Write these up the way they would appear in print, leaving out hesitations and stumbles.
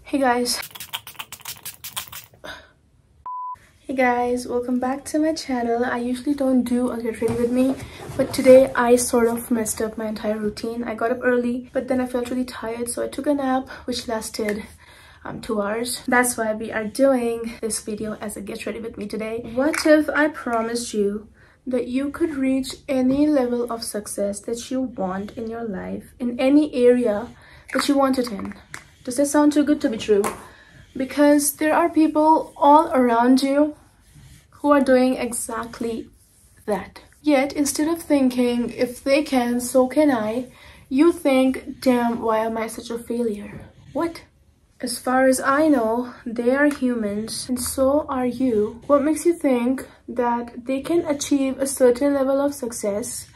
Hey guys. Hey guys, welcome back to my channel. I usually don't do a get ready with me, but today I sort of messed up my entire routine. I got up early, but then I felt really tired, so I took a nap which lasted 2 hours. That's why we are doing this video as a get ready with me today. What if I promised you that you could reach any level of success that you want in your life, in any area that you want it in? Does that sound too good to be true? Because there are people all around you who are doing exactly that. Yet, instead of thinking, if they can, so can I, you think, damn, why am I such a failure? What? As far as I know, they are humans and so are you. What makes you think that they can achieve a certain level of success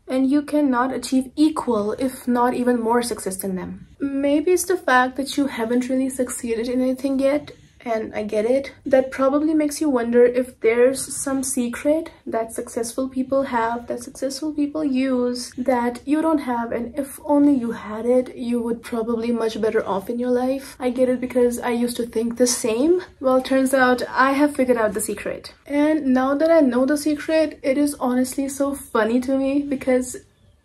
and you cannot achieve equal, if not even more success than them? Maybe it's the fact that you haven't really succeeded in anything yet, and I get it. That probably makes you wonder if there's some secret that successful people have, that successful people use, that you don't have, and if only you had it, you would probably much better off in your life. I get it because I used to think the same. Well, turns out I have figured out the secret. And now that I know the secret, it is honestly so funny to me because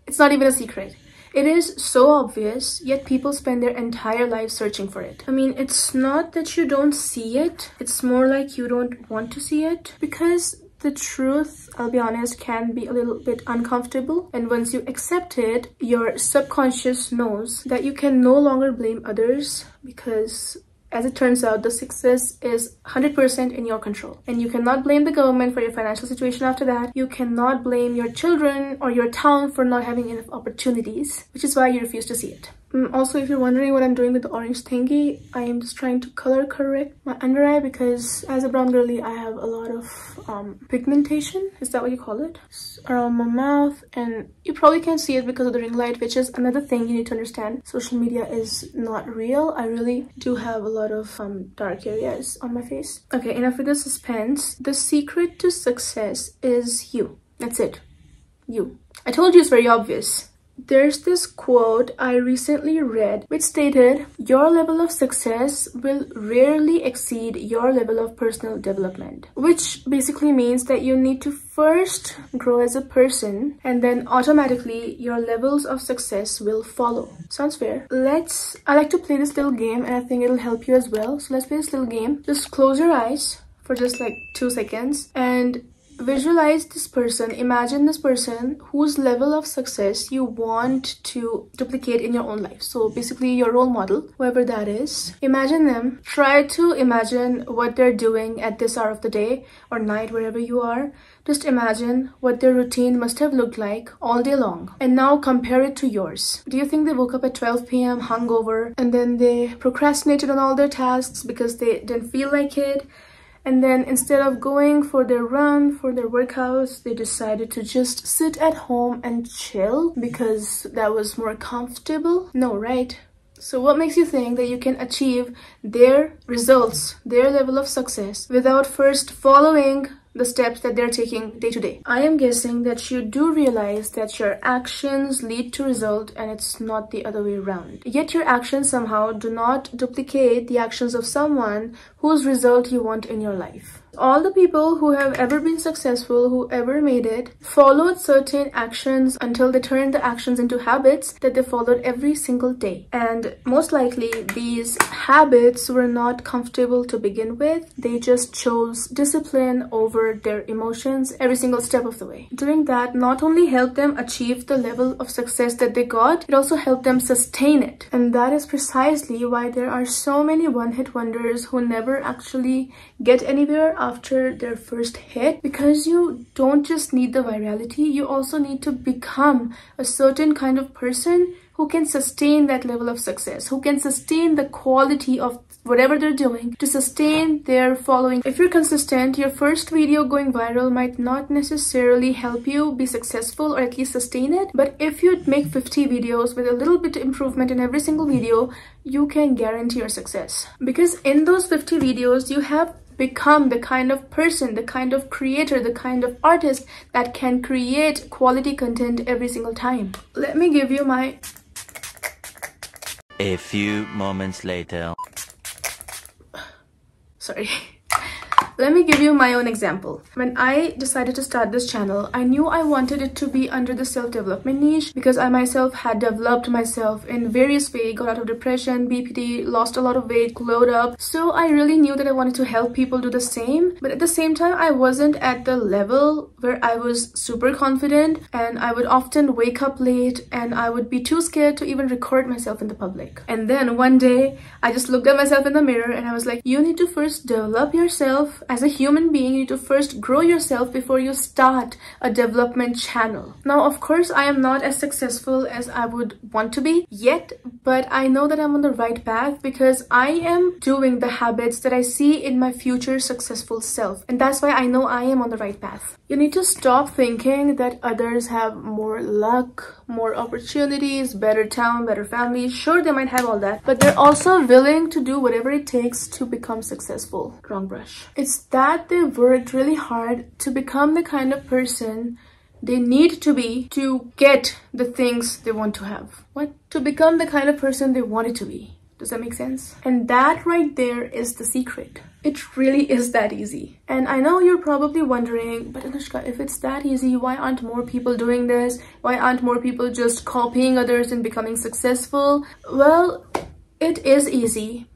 it's not even a secret. It is so obvious, yet people spend their entire life searching for it. I mean, it's not that you don't see it, it's more like you don't want to see it. Because the truth, I'll be honest, can be a little bit uncomfortable. And once you accept it, your subconscious knows that you can no longer blame others because, as it turns out, the success is 100% in your control. And you cannot blame the government for your financial situation after that. You cannot blame your children or your town for not having enough opportunities, which is why you refuse to see it. Also, if you're wondering what I'm doing with the orange thingy, I am just trying to color correct my under eye because as a brown girly, I have a lot of pigmentation, is that what you call it, around my mouth, and you probably can't see it because of the ring light, which is another thing you need to understand. Social media is not real. I really do have a lot of dark areas on my face. Okay, enough with the suspense. The secret to success is you. That's it. You. I told you it's very obvious. There's this quote I recently read which stated, your level of success will rarely exceed your level of personal development. Which basically means that you need to first grow as a person and then automatically your levels of success will follow. Sounds fair? I like to play this little game and I think it'll help you as well. So let's play this little game. Just close your eyes for just like 2 seconds and visualize this person. Imagine this person whose level of success you want to duplicate in your own life. So basically your role model, whoever that is. Imagine them. Try to imagine what they're doing at this hour of the day or night, wherever you are. Just imagine what their routine must have looked like all day long. And now compare it to yours. Do you think they woke up at 12 p.m. hungover and then they procrastinated on all their tasks because they didn't feel like it? And then instead of going for their run, for their workouts, they decided to just sit at home and chill because that was more comfortable? No, right? So what makes you think that you can achieve their results, their level of success, without first following the steps that they're taking day to day? I am guessing that you do realize that your actions lead to result and it's not the other way around. Yet your actions somehow do not duplicate the actions of someone whose result you want in your life. All the people who have ever been successful, who ever made it, followed certain actions until they turned the actions into habits that they followed every single day. And most likely these habits were not comfortable to begin with. They just chose discipline over their emotions every single step of the way. Doing that not only helped them achieve the level of success that they got, it also helped them sustain it. And that is precisely why there are so many one-hit wonders who never actually get anywhere after their first hit, because you don't just need the virality, you also need to become a certain kind of person who can sustain that level of success, who can sustain the quality of whatever they're doing, to sustain their following. If you're consistent, your first video going viral might not necessarily help you be successful or at least sustain it. But if you make 50 videos with a little bit of improvement in every single video, you can guarantee your success. Because in those 50 videos, you have become the kind of person, the kind of creator, the kind of artist that can create quality content every single time. Let me give you my A few moments later. Sorry. Let me give you my own example. When I decided to start this channel, I knew I wanted it to be under the self-development niche because I myself had developed myself in various ways, got out of depression, BPD, lost a lot of weight, glowed up. So I really knew that I wanted to help people do the same. But at the same time, I wasn't at the level where I was super confident, and I would often wake up late and I would be too scared to even record myself in the public. And then one day, I just looked at myself in the mirror and I was like, you need to first develop yourself as a human being. You need to first grow yourself before you start a development channel. Now, of course, I am not as successful as I would want to be yet, but I know that I'm on the right path because I am doing the habits that I see in my future successful self. And that's why I know I am on the right path. You need to stop thinking that others have more luck, more opportunities, better town, better family. Sure, they might have all that, but they're also willing to do whatever it takes to become successful. Wrong brush. It's that they worked really hard to become the kind of person they need to be to get the things they want to have. What? To become the kind of person they wanted to be. Does that make sense? And that right there is the secret. It really is that easy. And I know you're probably wondering, but Anushka, if it's that easy, why aren't more people doing this? Why aren't more people just copying others and becoming successful? Well, it is easy,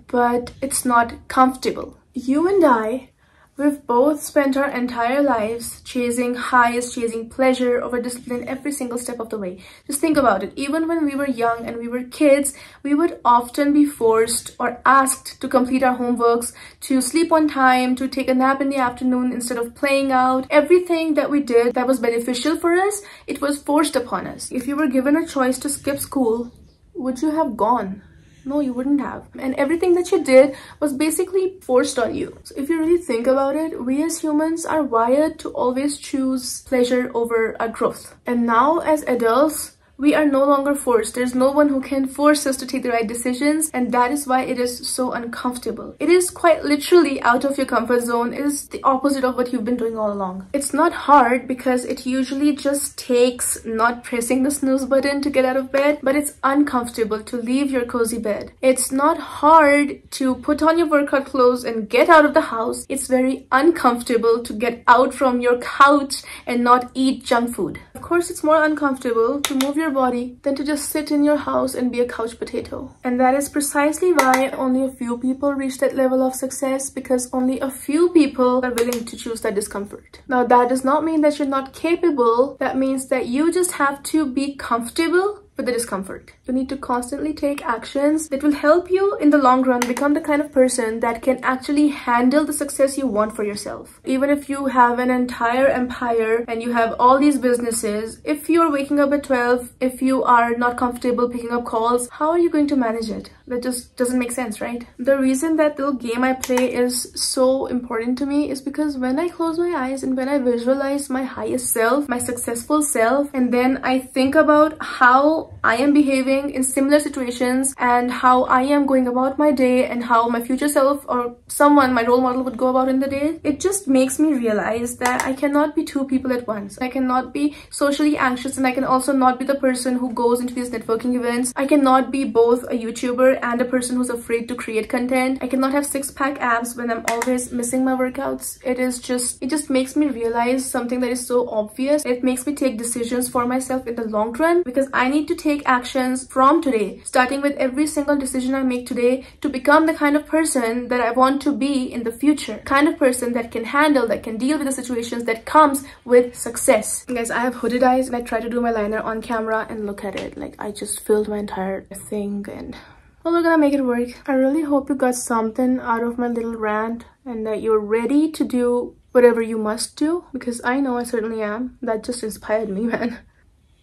but it's not comfortable. You and I, we've both spent our entire lives chasing highs, chasing pleasure over discipline every single step of the way. Just think about it. Even when we were young and we were kids, we would often be forced or asked to complete our homeworks, to sleep on time, to take a nap in the afternoon instead of playing out. Everything that we did that was beneficial for us, it was forced upon us. If you were given a choice to skip school, would you have gone? No, you wouldn't have. And everything that you did was basically forced on you. So if you really think about it, we as humans are wired to always choose pleasure over our growth. And now as adults, we are no longer forced. There's no one who can force us to take the right decisions, and that is why it is so uncomfortable. It is quite literally out of your comfort zone. It is the opposite of what you've been doing all along. It's not hard because it usually just takes not pressing the snooze button to get out of bed, but it's uncomfortable to leave your cozy bed. It's not hard to put on your workout clothes and get out of the house. It's very uncomfortable to get out from your couch and not eat junk food. Of course, it's more uncomfortable to move your body than to just sit in your house and be a couch potato. And that is precisely why only a few people reach that level of success, because only a few people are willing to choose that discomfort. Now, that does not mean that you're not capable. That means that you just have to be comfortable with the discomfort. You need to constantly take actions that will help you in the long run become the kind of person that can actually handle the success you want for yourself. Even if you have an entire empire and you have all these businesses, if you're waking up at 12, if you are not comfortable picking up calls, how are you going to manage it? That just doesn't make sense, right? The reason that little game I play is so important to me is because when I close my eyes and when I visualize my highest self, my successful self, and then I think about how I am behaving in similar situations and how I am going about my day and how my future self or someone, my role model, would go about in the day, it just makes me realize that I cannot be two people at once. I cannot be socially anxious and I can also not be the person who goes into these networking events. I cannot be both a YouTuber and a person who's afraid to create content. I cannot have six-pack abs when I'm always missing my workouts. It just makes me realize something that is so obvious. It makes me take decisions for myself in the long run because I need to take actions from today, starting with every single decision I make today to become the kind of person that I want to be in the future. Kind of person that can handle, that can deal with the situations that comes with success. Guys, I have hooded eyes and I try to do my liner on camera and look at it. Like, I just filled my entire thing and well, we're gonna make it work. I really hope you got something out of my little rant and that you're ready to do whatever you must do, because I know I certainly am. That just inspired me, man.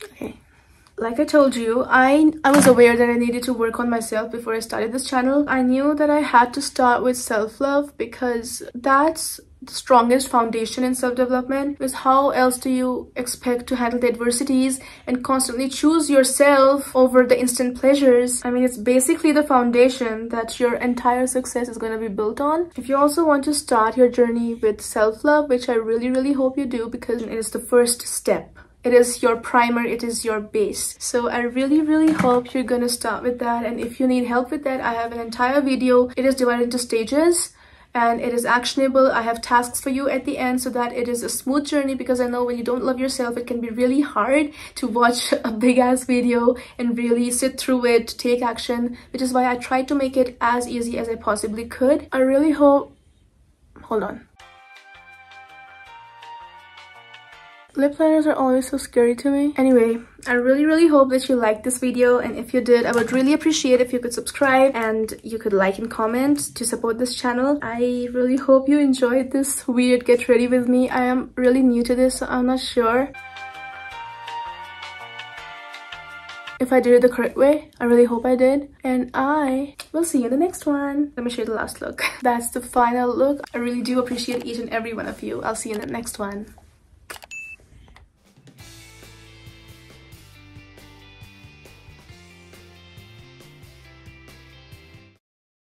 Okay. Like I told you, I was aware that I needed to work on myself before I started this channel. I knew that I had to start with self-love because that's the strongest foundation in self-development. Because how else do you expect to handle the adversities and constantly choose yourself over the instant pleasures? I mean, it's basically the foundation that your entire success is going to be built on. If you also want to start your journey with self-love, which I really hope you do, because it is the first step it is your primer, it is your base. So I really hope you're gonna start with that. And if you need help with that, I have an entire video. It is divided into stages and it is actionable. I have tasks for you at the end so that it is a smooth journey, because I know when you don't love yourself, it can be really hard to watch a big ass video and really sit through it, take action, which is why I tried to make it as easy as I possibly could. I really hope, hold on. Lip liners are always so scary to me. Anyway, I really hope that you liked this video, and if you did, I would really appreciate if you could subscribe and you could like and comment to support this channel. I really hope you enjoyed this weird get ready with me. I am really new to this, so I'm not sure if I did it the correct way. I really hope I did, and I will see you in the next one. Let me show you the last look. That's the final look. I really do appreciate each and every one of you. I'll see you in the next one.